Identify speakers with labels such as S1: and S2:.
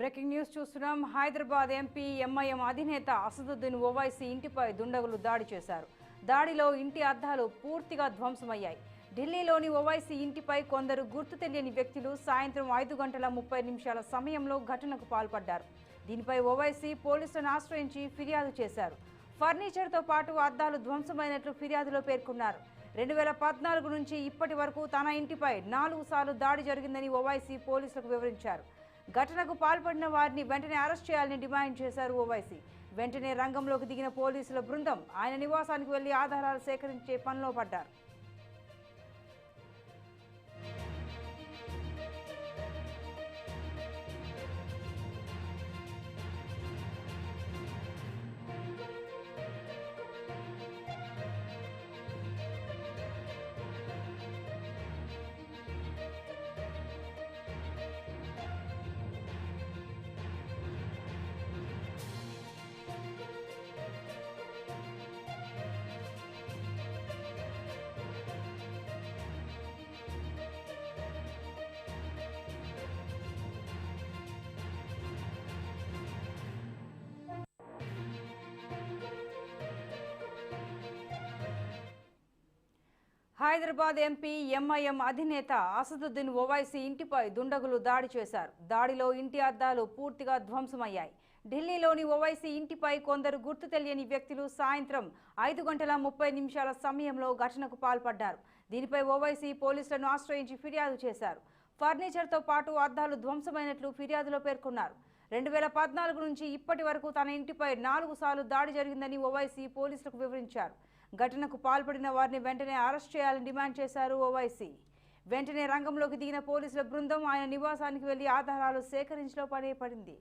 S1: Breaking news చూస్తున్నాం. Hyderabad MP MIM అధినేత అసదుద్దీన్ ఓవైసీ ఇంటిపై దుండగులు దాడి చేశారు. దాడిలో ఇంటి అద్దాలు పూర్తిగా ధ్వంసమయ్యాయి. ఢిల్లీలోని ఓవైసీ ఇంటిపై కొందరు గుర్తు తెలియని వ్యక్తులు సాయంత్రం 5:30 సమయంలో ఘటనకు పాల్పడ్డారు. దీనిపై ఓవైసీ పోలీసులను ఆశ్రయించి ఫిర్యాదు చేశారు. ఫర్నిచర్తో పాటు అద్దాలు ధ్వంసమైనట్లు ఫిర్యాదులో పేర్కొన్నారు. 2014 నుంచి ఇప్పటి వరకు తన ఇంటిపై 4 సార్లు దాడి జరిగిందని ఓవైసీ పోలీసులకు వివరించారు. ఘటనకు పాల్పడిన వారిని వెంటనే అరెస్ట్ చేయాలని డిమాండ్ చేశారు ఓవైసీ. వెంటనే రంగంలోకి దిగిన పోలీసుల బృందం ఆయన నివాసానికి వెళ్లి ఆధారాలు సేకరించే పనిలో పడ్డారు. హైదరాబాద్ ఎంపీ ఎంఐఎం అధినేత అసదుద్దీన్ ఓవైసీ ఇంటిపై దుండగులు దాడి చేశారు. దాడిలో ఇంటి అద్దాలు పూర్తిగా ధ్వంసమయ్యాయి. ఢిల్లీలోని ఓవైసీ ఇంటిపై కొందరు గుర్తు తెలియని వ్యక్తులు సాయంత్రం 5:30 సమయంలో ఘటనకు పాల్పడ్డారు. దీనిపై ఓవైసీ పోలీసులను ఆశ్రయించి ఫిర్యాదు చేశారు. ఫర్నిచర్తో పాటు అద్దాలు ధ్వంసమైనట్లు ఫిర్యాదులో పేర్కొన్నారు. 2014 నుంచి ఇప్పటి వరకు తన ఇంటిపై 4 సార్లు దాడి జరిగిందని ఓవైసీ పోలీసులకు వివరించారు. ఘటనకు పాల్పడిన వారిని వెంటనే అరెస్ట్ చేయాలని డిమాండ్ చేశారు ఓవైసీ. వెంటనే రంగంలోకి దిగిన పోలీసుల బృందం ఆయన నివాసానికి వెళ్లి ఆధారాలు సేకరించలో పడింది.